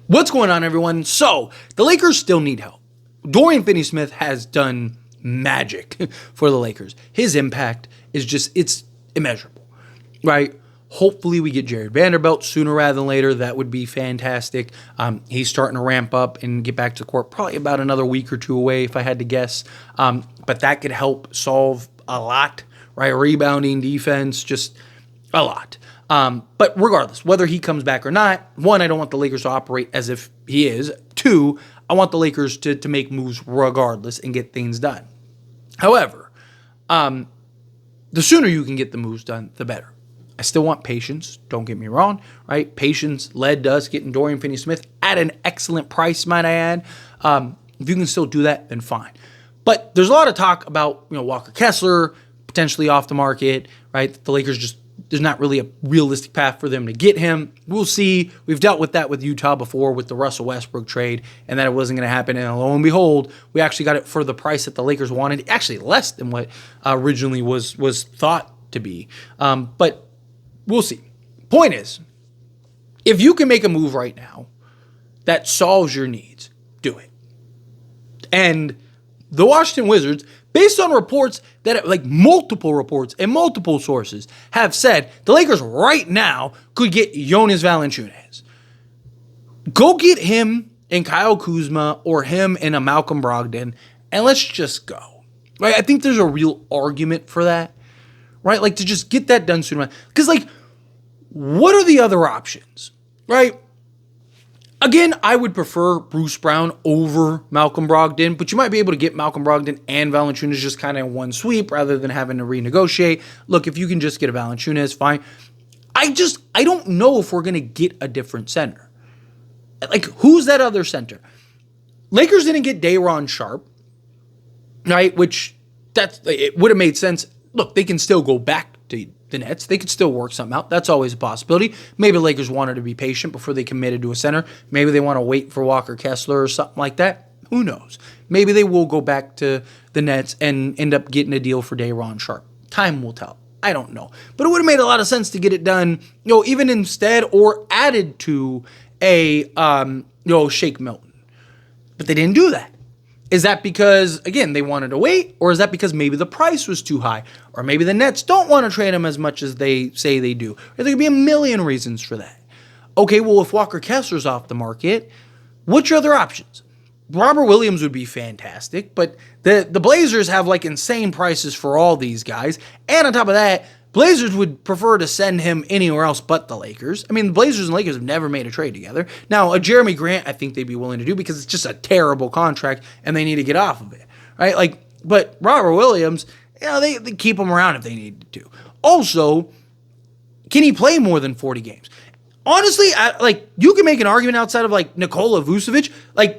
What's going on, everyone? So, the Lakers still need help. Dorian Finney-Smith has done magic for the Lakers. His impact is it's immeasurable, right? Hopefully we get Jared Vanderbilt sooner rather than later. That would be fantastic. He's starting to ramp up and get back to the court probably about another week or two away, if I had to guess. But that could help solve a lot, right? Rebounding, defense, just a lot. But regardless, whether he comes back or not, one, I don't want the Lakers to operate as if he is. Two, I want the Lakers to make moves regardless and get things done. However, the sooner you can get the moves done, the better. I still want patience, don't get me wrong, right? Patience led to us getting Dorian Finney-Smith at an excellent price, might I add. If you can still do that, then fine. But there's a lot of talk about, Walker Kessler potentially off the market, right? The Lakers there's not really a realistic path for them to get him. We'll see. We've dealt with that with Utah before with the Russell Westbrook trade, and that it wasn't going to happen. And lo and behold, we actually got it for the price that the Lakers wanted, actually less than what originally was thought to be. But we'll see. Point is, if you can make a move right now that solves your needs, do it. And the Washington Wizards, based on reports that, multiple reports and multiple sources have said, the Lakers right now could get Jonas Valanciunas. Go get him and Kyle Kuzma or him and a Malcolm Brogdon, and let's just go. Right? I think there's a real argument for that. Right? To just get that done sooner. Because, what are the other options? Right? Again, I would prefer Bruce Brown over Malcolm Brogdon, but you might be able to get Malcolm Brogdon and Valančiūnas just kind of in one sweep rather than having to renegotiate. Look, if you can just get a Valančiūnas, fine. I don't know if we're going to get a different center. Who's that other center? Lakers didn't get Day'Ron Sharpe, right? It would have made sense. Look, they can still go back to the Nets. They could still work something out. That's always a possibility. Maybe the Lakers wanted to be patient before they committed to a center. Maybe they want to wait for Walker Kessler or something like that. Who knows? Maybe they will go back to the Nets and end up getting a deal for Day'Ron Sharpe. Time will tell. I don't know. But it would have made a lot of sense to get it done, even instead or added to a, Shake Milton. But they didn't do that. Is that because, again, they wanted to wait? Or is that because maybe the price was too high? Or maybe the Nets don't want to trade him as much as they say they do? Or there could be a million reasons for that. Okay, well, if Walker Kessler's off the market, what's your other options? Robert Williams would be fantastic, but the Blazers have, insane prices for all these guys. And on top of that, Blazers would prefer to send him anywhere else but the Lakers. I mean, the Blazers and Lakers have never made a trade together. Now, a Jeremy Grant, I think they'd be willing to do because it's just a terrible contract and they need to get off of it, right? But Robert Williams, they keep him around if they needed to. Also, can he play more than 40 games? Honestly, you can make an argument outside of Nikola Vucevic.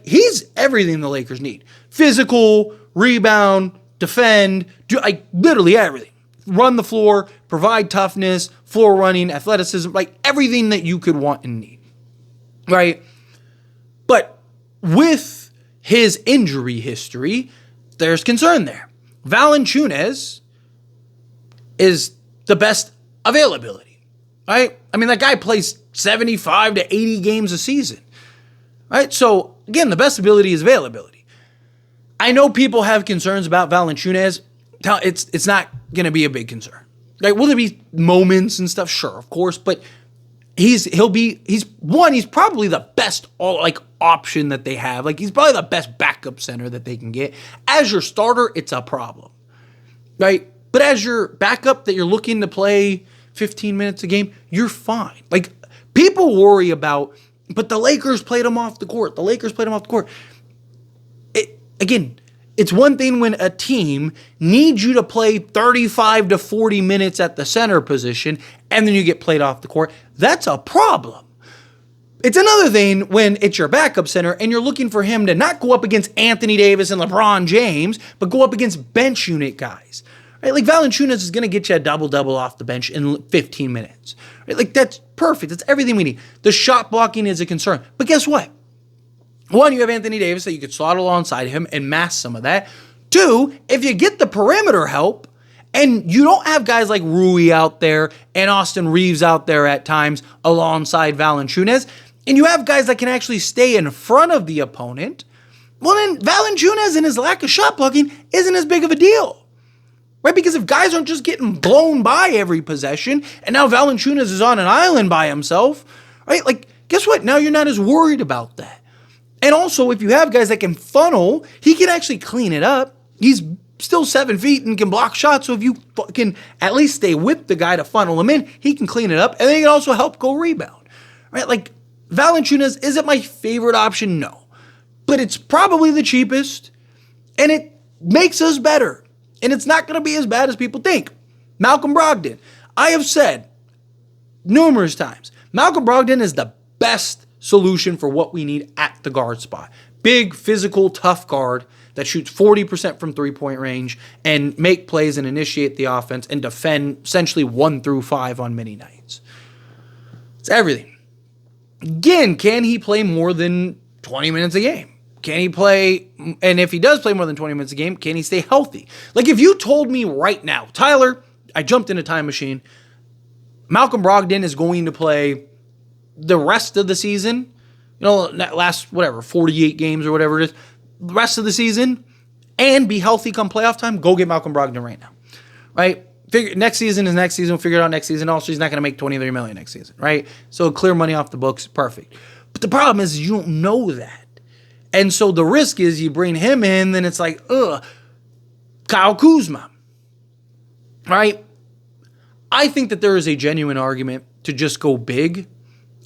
He's everything the Lakers need: physical, rebound, defend, literally everything. Run the floor, provide toughness, floor running, athleticism, everything that you could want and need, right? But with his injury history, there's concern there. Valančiūnas is the best availability, right? I mean, that guy plays 75 to 80 games a season, right? So, again, the best ability is availability. I know people have concerns about Valančiūnas. It's not going to be a big concern. Will there be moments and stuff? Sure, of course, but he's probably the best option that they have. He's probably the best backup center that they can get. As your starter, it's a problem, right? But as your backup that you're looking to play 15 minutes a game, you're fine. People worry about, but the Lakers played him off the court. Again, it's one thing when a team needs you to play 35 to 40 minutes at the center position and then you get played off the court. That's a problem. It's another thing when it's your backup center and you're looking for him to not go up against Anthony Davis and LeBron James, but go up against bench unit guys. Right? Valančiūnas is going to get you a double-double off the bench in 15 minutes. Right? That's perfect. That's everything we need. The shot blocking is a concern. But guess what? One, you have Anthony Davis that you could slot alongside him and mask some of that. Two, if you get the perimeter help and you don't have guys like Rui out there and Austin Reeves out there at times alongside Valančiūnas, and you have guys that can actually stay in front of the opponent, well then Valanciunas and his lack of shot blocking isn't as big of a deal. Right? Because if guys aren't just getting blown by every possession, and now Valanciunas is on an island by himself, right? Like, guess what? Now you're not as worried about that. And also, if you have guys that can funnel, he can actually clean it up. He's still 7 feet and can block shots, so if you can at least stay with the guy to funnel him in, he can clean it up, and then he can also help go rebound. Right? Like, Valanciunas, is it my favorite option? No. But it's probably the cheapest, and it makes us better. And it's not going to be as bad as people think. Malcolm Brogdon. I have said numerous times, Malcolm Brogdon is the best solution for what we need at the guard spot. Big, physical, tough guard that shoots 40% from three-point range and make plays and initiate the offense and defend essentially 1 through 5 on many nights. It's everything. Again, can he play more than 20 minutes a game? Can he play, and if he does play more than 20 minutes a game, can he stay healthy? Like, if you told me right now, Tyler, I jumped in a time machine, Malcolm Brogdon is going to play the rest of the season, that last, 48 games or whatever it is, the rest of the season, and be healthy come playoff time, go get Malcolm Brogdon right now, right? Next season is next season. We'll figure it out next season. Also, he's not going to make $23 million next season, right? So clear money off the books, perfect. But the problem is you don't know that. And so the risk is you bring him in, then it's like, Kyle Kuzma, right? I think that there is a genuine argument to just go big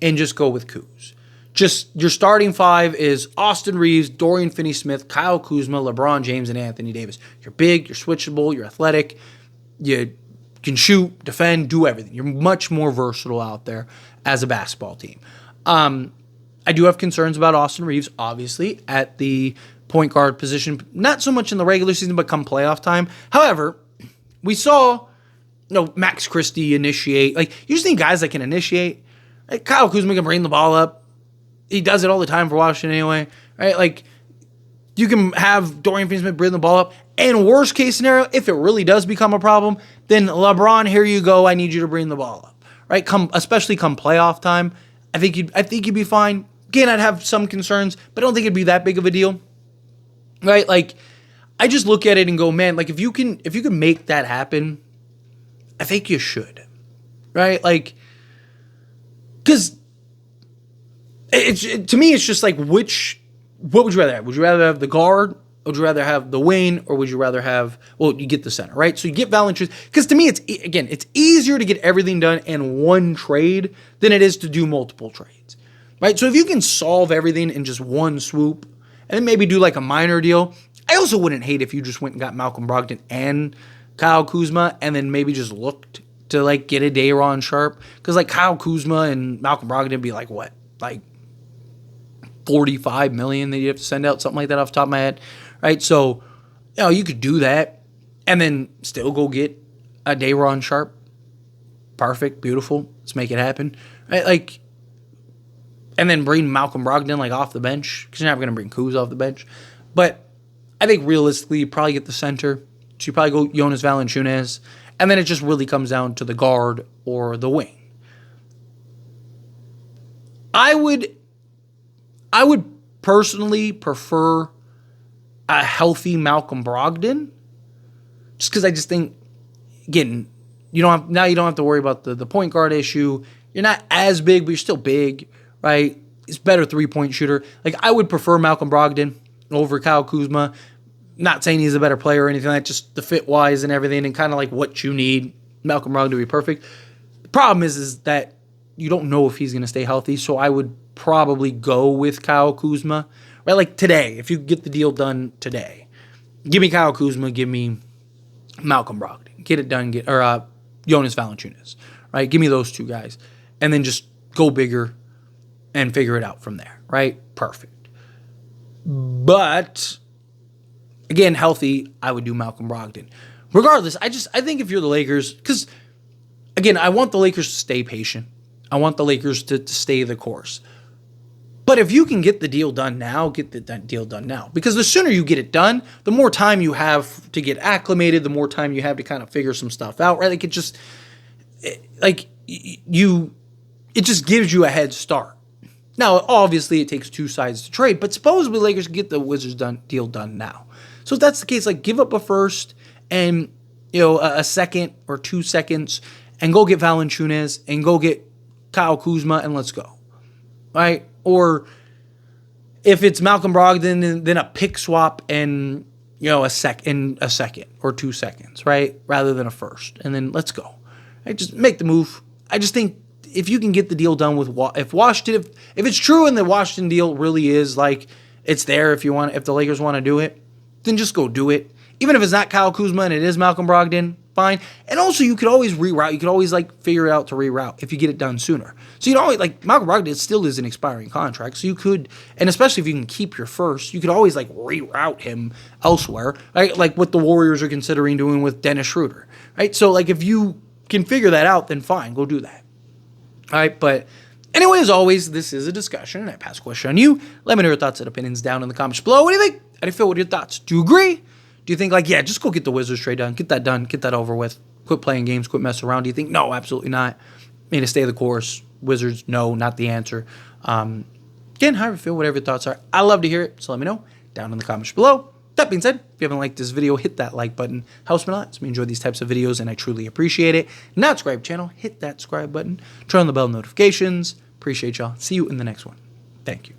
and just go with Kuz. Just your starting 5 is Austin Reeves, Dorian Finney-Smith, Kyle Kuzma, LeBron James, and Anthony Davis. You're big, you're switchable, you're athletic, you can shoot, defend, do everything. You're much more versatile out there as a basketball team. I do have concerns about Austin Reeves, obviously, at the point guard position. Not so much in the regular season, but come playoff time. However, we saw, Max Christie initiate. Like, you just need guys that can initiate. Like, Kyle Kuzma can bring the ball up. He does it all the time for Washington anyway, right? Like, you can have Dorian Finney-Smith bring the ball up. And worst case scenario, if it really does become a problem, then LeBron, here you go. I need you to bring the ball up, right? Especially come playoff time. I think you'd be fine. Again, I'd have some concerns, but I don't think it'd be that big of a deal, right? Like, I just look at it and go, man, like, if you can make that happen, I think you should, right? Like, because to me, it's just like, what would you rather have? Would you rather have the guard? Would you rather have the wing, or would you rather have, you get the center, right? So you get Valanciunas, because to me, it's easier to get everything done in one trade than it is to do multiple trades. Right, so if you can solve everything in just one swoop, and then maybe do like a minor deal. I also wouldn't hate if you just went and got Malcolm Brogdon and Kyle Kuzma, and then maybe just looked to like get a Day'Ron Sharpe, because like Kyle Kuzma and Malcolm Brogdon would be like what, like $45 million that you have to send out, something like that off the top of my head, right? So you could do that, and then still go get a Day'Ron Sharpe. Perfect, beautiful. Let's make it happen, right? Like. And then bring Malcolm Brogdon like off the bench, because you're not going to bring Kuz off the bench. But I think realistically, you probably get the center. So you probably go Jonas Valanciunas. And then it just really comes down to the guard or the wing. I would personally prefer a healthy Malcolm Brogdon. Just because I just think, again, you don't have to worry about the point guard issue. You're not as big, but you're still big. Right? He's a better three-point shooter. Like, I would prefer Malcolm Brogdon over Kyle Kuzma. Not saying he's a better player or anything like that, just the fit-wise and everything and kind of like what you need. Malcolm Brogdon to be perfect. The problem is that you don't know if he's going to stay healthy, so I would probably go with Kyle Kuzma. Right? Like today, if you get the deal done today, give me Kyle Kuzma, give me Malcolm Brogdon. Get it done, Jonas Valanciunas. Right? Give me those two guys. And then just go bigger and figure it out from there, right? Perfect. But, again, healthy, I would do Malcolm Brogdon. Regardless, I think if you're the Lakers, because, again, I want the Lakers to stay patient. I want the Lakers to stay the course. But if you can get the deal done now, get the deal done now. Because the sooner you get it done, the more time you have to get acclimated, the more time you have to kind of figure some stuff out, right? Like, it just gives you a head start. Now, obviously, it takes two sides to trade, but supposedly Lakers can get the Wizards deal done now. So if that's the case, like give up a first and a second or 2 seconds, and go get Valanciunas and go get Kyle Kuzma and let's go, right? Or if it's Malcolm Brogdon, then a pick swap and a second or 2 seconds, right? Rather than a first, and then let's go. Right? Just make the move. I just think if you can get the deal done with if Washington, if it's true and the Washington deal really is like it's there, if the Lakers want to do it, then just go do it. Even if it's not Kyle Kuzma and it is Malcolm Brogdon, fine. And also you could always reroute. You could always figure it out to reroute if you get it done sooner. So you'd always Malcolm Brogdon still is an expiring contract. So you could, and especially if you can keep your first, you could always reroute him elsewhere, right? Like what the Warriors are considering doing with Dennis Schroeder, right? So if you can figure that out, then fine, go do that. All right, but anyway, as always, this is a discussion, and I pass a question on you. Let me know your thoughts and opinions down in the comments below. What do you think? How do you feel? What are your thoughts? Do you agree? Do you think just go get the Wizards trade done, get that over with, quit playing games, quit messing around? Do you think, no, absolutely not? To stay the course. Wizards, no, not the answer. Again, how do you feel? Whatever your thoughts are. I love to hear it, so let me know down in the comments below. That being said, if you haven't liked this video, hit that like button. Helps me a lot. Lets me enjoy these types of videos, and I truly appreciate it. Not subscribe channel, hit that subscribe button. Turn on the bell notifications. Appreciate y'all. See you in the next one. Thank you.